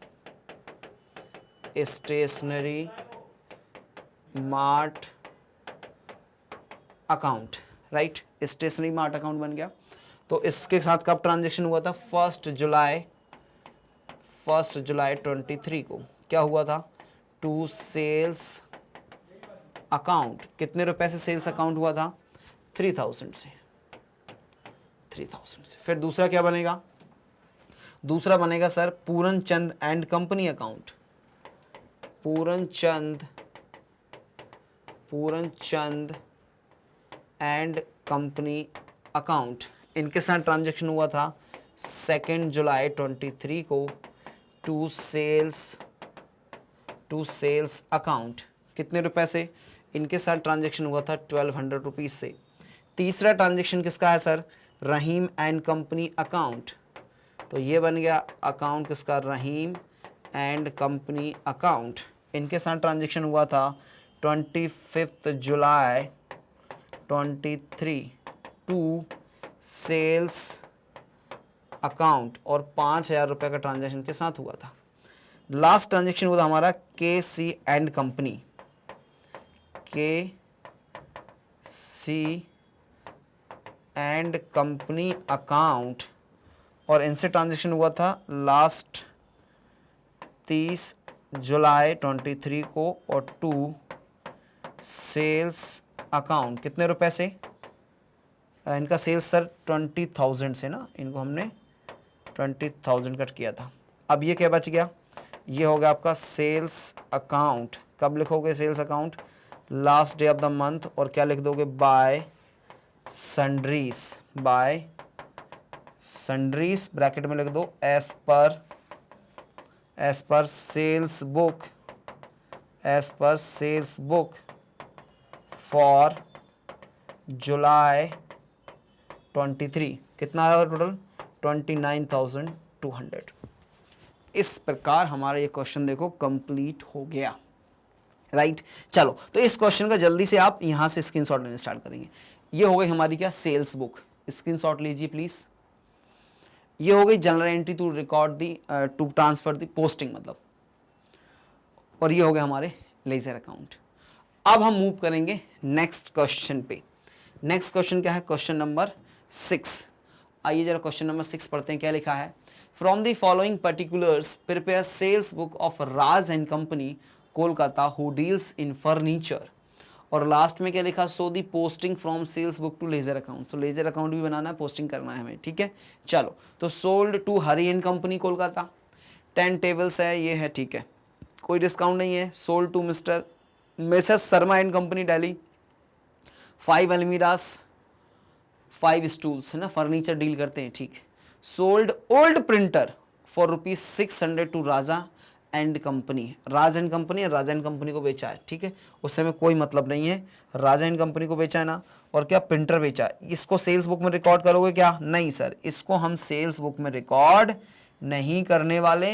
stationery mart account, right. Stationery mart account बन गया। तो इसके साथ कब ट्रांजैक्शन हुआ था, 1 जुलाई 23 को क्या हुआ था, टू सेल्स अकाउंट। कितने रुपए से सेल्स अकाउंट हुआ था, 3000 से। फिर दूसरा क्या बनेगा, दूसरा बनेगा sir Puran Chand and company account, Puran Chand and company account. इनके साथ ट्रांजैक्शन हुआ था 2 जुलाई 23 को, टू सेल्स अकाउंट। कितने रुपए से, इनके साथ ट्रांजैक्शन हुआ था 1200 रुपीज़ से। तीसरा ट्रांजैक्शन किसका है sir, Rahim and company account. तो ये बन गया अकाउंट किसका, रहीम एंड कंपनी अकाउंट। इनके साथ ट्रांजैक्शन हुआ था 25 जुलाई 23 टू सेल्स अकाउंट और 5000 रुपये का ट्रांजैक्शन के साथ हुआ था। लास्ट ट्रांजेक्शन हुआ था हमारा के सी एंड कंपनी, के सी एंड कंपनी अकाउंट, और इनसे ट्रांजेक्शन हुआ था लास्ट 30 जुलाई 23 को, और टू सेल्स अकाउंट कितने रुपए से, इनका सेल्स सर 20,000 से ना, इनको हमने 20,000 कट किया था। अब ये क्या बच गया, ये हो गया आपका सेल्स अकाउंट। कब लिखोगे sales account, last day of the month, और क्या लिख दोगे, by sundries, by sundries bracket में लिख दो as per sales book, as per sales book for July 23। कितना आया टोटल, 29,200। इस प्रकार हमारा ये क्वेश्चन देखो कंप्लीट हो गया, राइट। चलो तो इस क्वेश्चन का जल्दी से आप यहां से स्क्रीनशॉट लेने स्टार्ट करेंगे। ये हो गई हमारी क्या, सेल्स बुक, स्क्रीनशॉट लीजिए प्लीज। ये हो गई journal entry to record the, to transfer the posting मतलब, और ये हो गए हमारे लेजर अकाउंट। अब हम मूव करेंगे नेक्स्ट क्वेश्चन पे। नेक्स्ट क्वेश्चन क्या है, क्वेश्चन नंबर 6। आइए जरा क्वेश्चन नंबर 6 पढ़ते हैं, क्या लिखा है। From the following particulars prepare sales book of Raj and company Kolkata who deals in furniture, और लास्ट में क्या लिखा, so the posting from sales book to ledger account. तो लेजर अकाउंट भी बनाना है, पोस्टिंग करना है हमें, ठीक है। चलो तो sold to Hari and company Kolkata, 10 tables है, ये है, ठीक है, कोई डिस्काउंट नहीं है। Sold to Mrs Sharma and company Delhi, 5 अलमीरास 5 स्टूल्स है ना, फर्नीचर डील करते हैं, ठीक। Sold old printer for ₹600 to Raja and company, Raj and company, Raja and company को बेचा है, ठीक है, उससे हमें कोई मतलब नहीं है, राजा एंड कंपनी को बेचा है ना, और क्या प्रिंटर बेचा है। इसको सेल्स बुक में रिकॉर्ड करोगे क्या, नहीं सर, इसको हम सेल्स बुक में रिकॉर्ड नहीं करने वाले।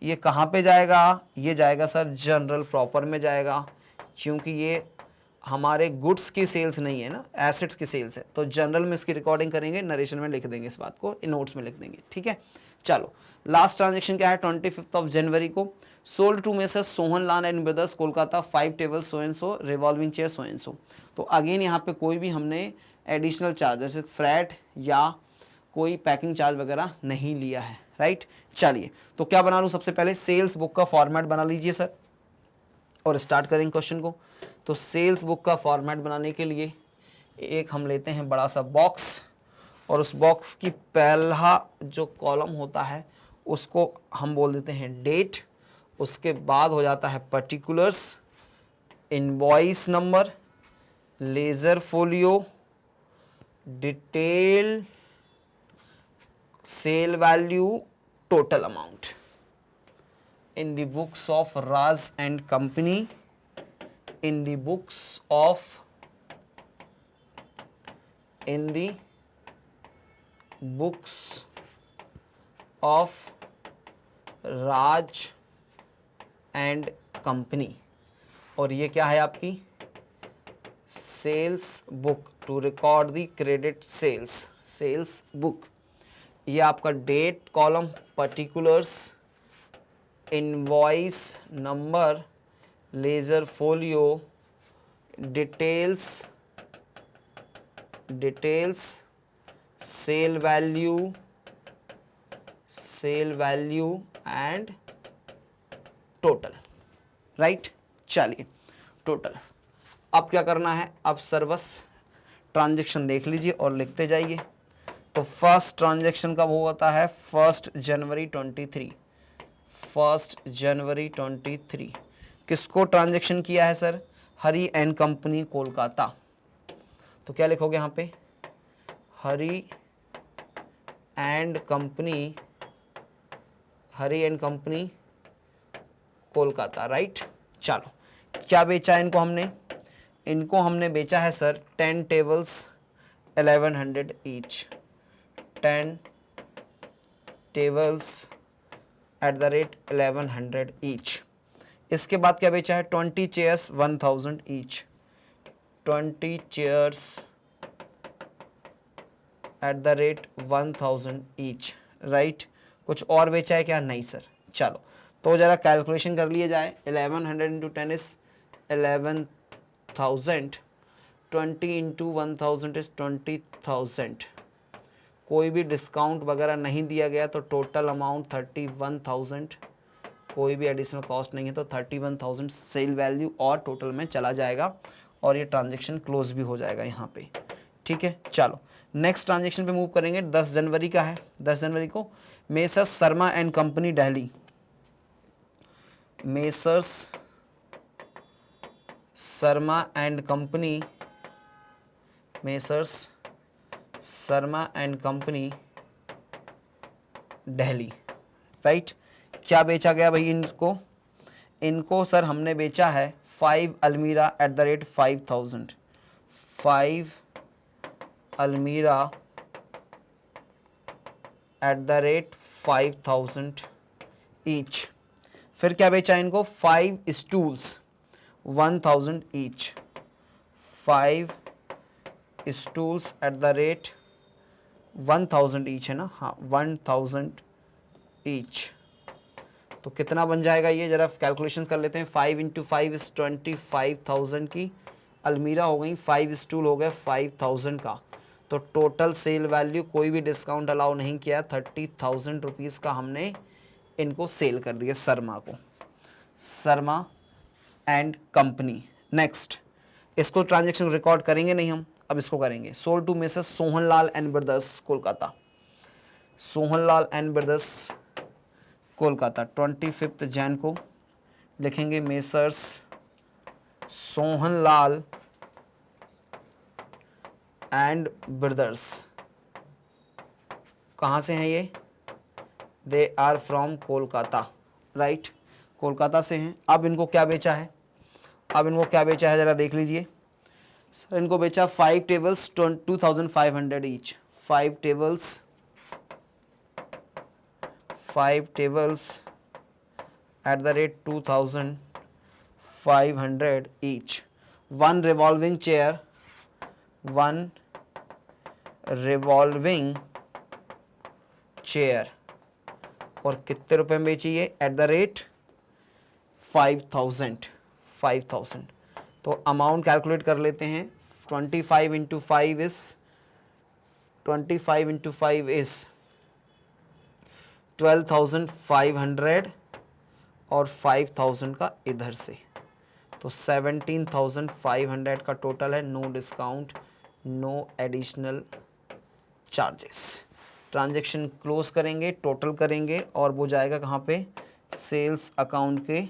ये कहाँ पे जाएगा, ये जाएगा सर जनरल प्रॉपर में जाएगा, क्योंकि ये हमारे गुड्स की सेल्स नहीं है ना, एसेट्स की सेल्स है। तो जनरल में इसकी रिकॉर्डिंग करेंगे, नरेशन में लिख देंगे इस बात को, इन नोट्स में लिख देंगे, ठीक है। चलो लास्ट ट्रांजेक्शन क्या है, 25 जनवरी को sold to messrs Sohan Lal and brothers Kolkata 5 table so and so, revolving chair so and so. तो अगेन यहाँ पे कोई भी हमने एडिशनल चार्ज जैसे फ्रैट या कोई पैकिंग चार्ज वगैरह नहीं लिया है, राइट। चलिए तो क्या बना लूँ, सबसे पहले सेल्स बुक का फॉर्मेट बना लीजिए सर, और स्टार्ट करेंगे क्वेश्चन को। तो सेल्स बुक का फॉर्मेट बनाने के लिए एक हम लेते हैं बड़ा सा बॉक्स, और उस बॉक्स की पहला जो कॉलम होता है उसको हम बोल देते हैं डेट, उसके बाद हो जाता है particulars, invoice number, ledger folio, detail, sale value, total amount. in the books of Raz and company, in the books of Raj and company, और ये क्या है आपकी sales book to record the credit sales, sales book. ये आपका date column, particulars, invoice number, ledger folio, details, sale value and total, right. चलिए total, अब क्या करना है, अब सर्वस ट्रांजैक्शन देख लीजिए और लिखते जाइए। तो फर्स्ट ट्रांजैक्शन कब होता है, 1 जनवरी 23, 1 जनवरी 23। किसको ट्रांजैक्शन किया है sir, Hari and company Kolkata. तो क्या लिखोगे यहाँ पे, हरी एंड कंपनी कोलकाता, राइट। चलो क्या बेचा है इनको हमने बेचा है sir 10 tables 1100 each, 10 tables at the rate 1100 each. इसके बाद क्या बेचा है 20 chairs 1000 each, 20 chairs at the rate 1000 each, right. कुछ और बेचा है क्या, नहीं सर। चलो तो ज़रा कैलकुलेशन कर लिए जाए। 1100 इंटू 10 इज 11,000, 20 इंटू 1000 इज 20,000। कोई भी डिस्काउंट वगैरह नहीं दिया गया तो टोटल अमाउंट 31,000, कोई भी एडिशनल कॉस्ट नहीं है तो 31,000 सेल वैल्यू और टोटल में चला जाएगा और ये ट्रांजेक्शन क्लोज भी हो जाएगा यहाँ पे। ठीक है, चलो नेक्स्ट ट्रांजेक्शन पे मूव करेंगे। 10 जनवरी का है। 10 जनवरी को messrs Sharma and company Delhi, messrs Sharma and company, messrs Sharma and company Delhi, right. क्या बेचा गया भाई इनको? इनको सर हमने बेचा है 5 almirah at the rate 5,000, 5 almirah at the rate 5,000 each. फिर क्या बेचा इनको? 5 stools 1,000 each, 5 stools eight the rate 1,000 each है ना, हाँ 1,000 ईच। तो कितना बन जाएगा ये, जरा कैलकुलेशन कर लेते हैं। 5 इंटू 5 इज 25,000 की अलमीरा हो गई, 5 स्टूल हो गए 5,000 का। तो टोटल सेल वैल्यू कोई भी डिस्काउंट अलाउ नहीं किया, 30,000 रुपीज़ का हमने इनको सेल कर दिया शर्मा को, शर्मा एंड कंपनी। नेक्स्ट, इसको ट्रांजेक्शन रिकॉर्ड करेंगे नहीं हम, अब इसको करेंगे। Sold to Mrs Sohanlal and brothers Kolkata, Sohanlal and brothers Kolkata 25 जैन को लिखेंगे मेसर्स सोहनलाल एंड ब्रदर्स। कहाँ से हैं ये? They are from Kolkata, right, Kolkata से हैं। अब इनको क्या बेचा है? अब इनको क्या बेचा है ज़रा देख लीजिए सर। इनको बेचा 5 tables 2,500 each, 5 tables, 5 tables at the rate 2,500 each, 1 revolving chair, 1 revolving chair, और कितने रुपए में बेची ये? Eight the rate 5,000, 5,000। तो अमाउंट कैलकुलेट कर लेते हैं। 25 इंटू 5 इज 25 इंटू 5 इज 12,500 और 5,000 का इधर से, तो 17,500 का टोटल है। No discount, no additional charges. Transaction close करेंगे, टोटल करेंगे और वो जाएगा कहाँ पे? सेल्स अकाउंट के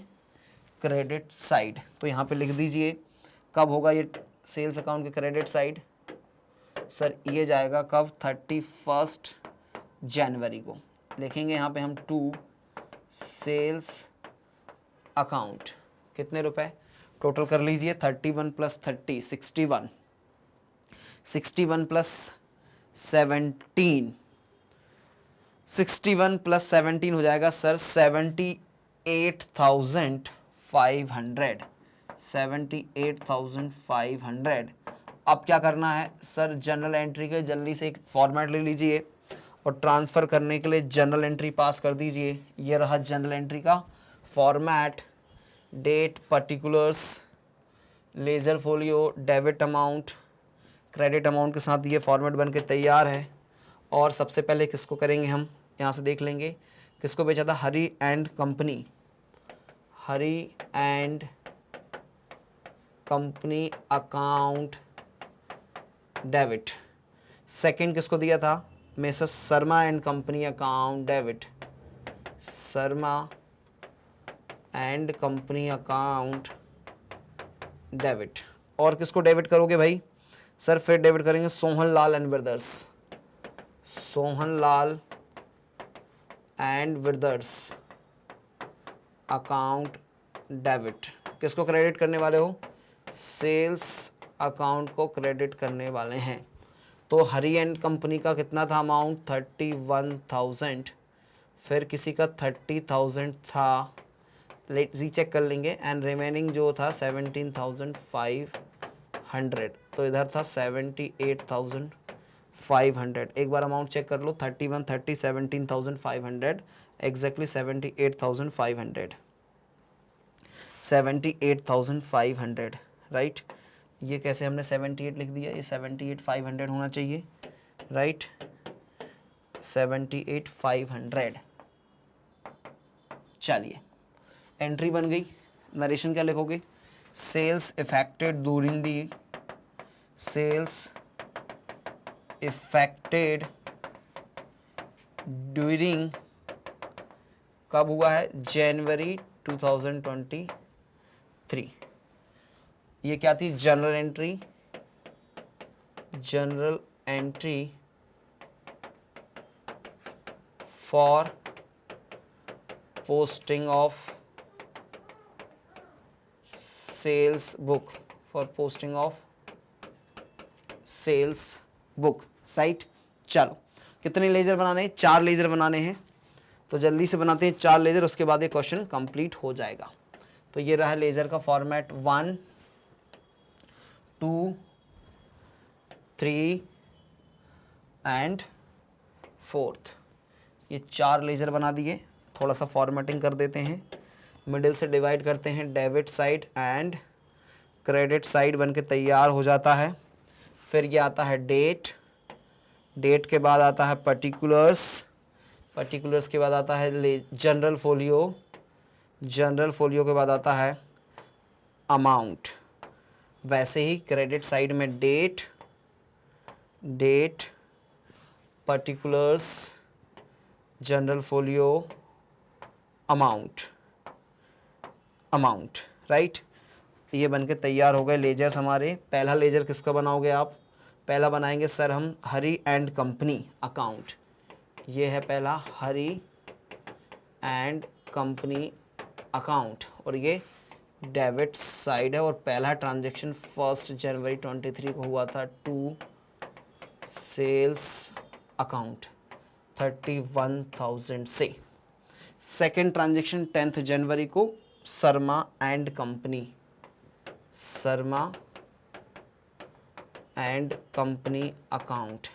क्रेडिट साइड। तो यहाँ पे लिख दीजिए कब होगा ये सेल्स अकाउंट के क्रेडिट साइड? सर ये जाएगा कब? 31 जनवरी को। लिखेंगे यहाँ पे हम टू सेल्स अकाउंट, कितने रुपए? टोटल कर लीजिए 31 प्लस 30 61, 61 प्लस 17, 61 प्लस 17 हो जाएगा सर 78,500, 78,500। अब क्या करना है सर? जनरल एंट्री के जल्दी से एक फॉर्मेट ले लीजिए और ट्रांसफ़र करने के लिए जनरल एंट्री पास कर दीजिए। ये रहा जनरल एंट्री का format, date, particulars, ledger folio, debit amount, credit amount के साथ ये फॉर्मेट बन के तैयार है। और सबसे पहले किसको करेंगे हम? यहाँ से देख लेंगे किसको बेचा था? Hari and company, Hari and company account debit. Second किसको दिया था? Messrs Sharma and company account debit, Sharma and company account debit. और किसको डेबिट करोगे भाई? सर फिर डेबिट करेंगे Sohanlal and brothers, Sohanlal and brothers account debit. किसको क्रेडिट करने वाले हो? सेल्स अकाउंट को क्रेडिट करने वाले हैं। तो हरी एंड कंपनी का कितना था अमाउंट? 31,000। फिर किसी का 30,000 था, लेट रीचेक कर लेंगे। एंड रिमेनिंग जो था 17,500, तो इधर था 78,500। 500। एक बार अमाउंट चेक कर लो, 31, 30, 17,500, एग्जैक्टली 78,500, 78,500, राइट। ये कैसे हमने 78 लिख दिया, ये 78,500 होना चाहिए, राइट, 78,500। चलिए एंट्री बन गई। नरेशन क्या लिखोगे, sales effected during the, sales effected during, कब हुआ है, जनवरी 2023। ये क्या थी, general entry, general entry for posting of sales book, for posting of sales book, right. चलो कितने लेजर बनाने हैं, 4 लेजर बनाने हैं, तो जल्दी से बनाते हैं 4 लेजर, उसके बाद ये क्वेश्चन कंप्लीट हो जाएगा। तो ये रहा लेजर का फॉर्मेट, 1, 2, 3 एंड 4th। ये 4 लेजर बना दिए। थोड़ा सा फॉर्मेटिंग कर देते हैं, मिडिल से डिवाइड करते हैं, debit side and credit side बन के तैयार हो जाता है। फिर ये आता है डेट, डेट के बाद आता है पर्टिकुलर्स, पर्टिकुलर्स के बाद आता है जनरल फोलियो, जनरल फोलियो के बाद आता है अमाउंट। वैसे ही क्रेडिट साइड में date, date, particulars, general folio, amount, amount, right. ये बनके तैयार हो गए लेजर्स हमारे। पहला लेजर किसका बनाओगे आप, पहला बनाएंगे सर हम हरी एंड कंपनी अकाउंट। ये है पहला हरी एंड कंपनी अकाउंट, और ये डेबिट साइड है, और पहला ट्रांजैक्शन 1 जनवरी 23 को हुआ था टू सेल्स अकाउंट 31,000 से। सेकेंड ट्रांजैक्शन 10 जनवरी को Sharma and company, Sharma and company account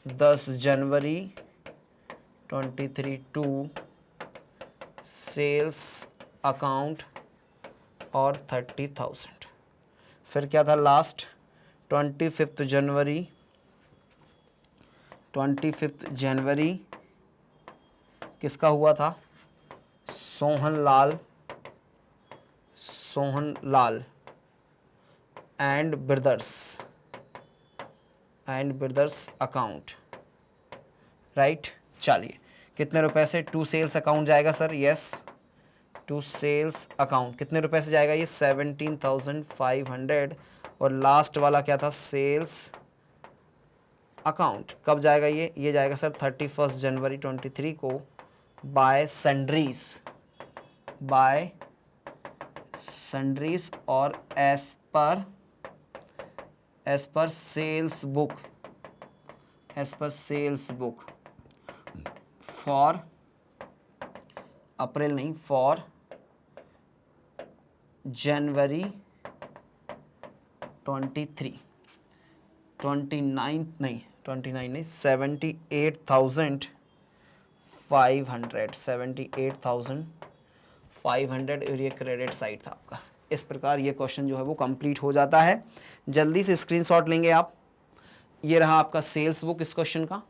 10 January 23 to sales account और 30,000। फिर क्या था लास्ट, 25 जनवरी, 25 जनवरी किसका हुआ था, Sohan Lal, Sohan Lal and brothers, and brothers account, right. चलिए कितने रुपए से, टू सेल्स अकाउंट जाएगा sir, yes, to sales account कितने रुपए से जाएगा, ये 17,500। और लास्ट वाला क्या था, सेल्स अकाउंट कब जाएगा, ये जाएगा सर 31 जनवरी 23 को बाय सन्ड्रीज, बाय सन्ड्रीज और as per sales book, as per sales book for April नहीं, फॉर जनवरी 23, 29 नहीं, 78,500, 78,500 और ये क्रेडिट साइड था आपका। इस प्रकार ये क्वेश्चन जो है वो कंप्लीट हो जाता है। जल्दी से स्क्रीनशॉट लेंगे आप। ये रहा आपका सेल्स बुक इस क्वेश्चन का,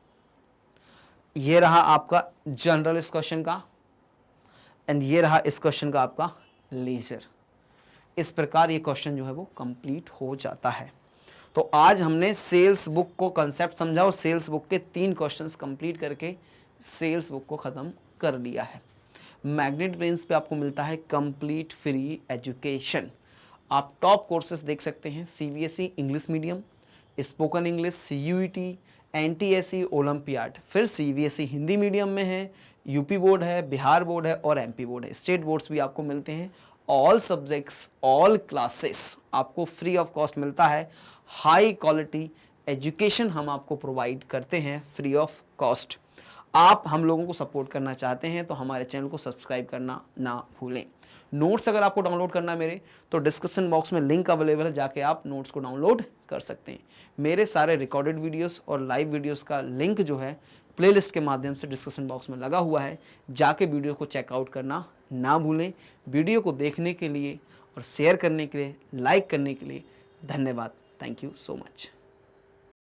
ये रहा आपका जनरल इस क्वेश्चन का, एंड ये रहा इस क्वेश्चन का आपका लेजर। इस प्रकार ये क्वेश्चन जो है वो कंप्लीट हो जाता है। तो आज हमने सेल्स बुक को कंसेप्ट समझा और सेल्स बुक के 3 क्वेश्चंस कंप्लीट करके सेल्स बुक को ख़त्म कर लिया है। मैग्नेट ब्रेन्स पे आपको मिलता है कंप्लीट फ्री एजुकेशन। आप टॉप कोर्सेज देख सकते हैं, CBSE English medium, spoken English, CUET, NTSE, olympiad. फिर CBSE हिंदी मीडियम में है, यूपी बोर्ड है, बिहार बोर्ड है और MP बोर्ड है। स्टेट बोर्ड्स भी आपको मिलते हैं। ऑल सब्जेक्ट्स, ऑल क्लासेस आपको फ्री ऑफ कॉस्ट मिलता है। हाई क्वालिटी एजुकेशन हम आपको प्रोवाइड करते हैं फ्री ऑफ कॉस्ट। आप हम लोगों को सपोर्ट करना चाहते हैं तो हमारे चैनल को सब्सक्राइब करना ना भूलें। नोट्स अगर आपको डाउनलोड करना है मेरे, तो डिस्क्रिप्शन बॉक्स में लिंक अवेलेबल है, जाके आप नोट्स को डाउनलोड कर सकते हैं। मेरे सारे रिकॉर्डेड वीडियोस और लाइव वीडियोस का लिंक जो है प्लेलिस्ट के माध्यम से डिस्क्रिप्शन बॉक्स में लगा हुआ है, जाके वीडियो को चेकआउट करना ना भूलें। वीडियो को देखने के लिए और शेयर करने के लिए, लाइक करने के लिए धन्यवाद। Thank you so much.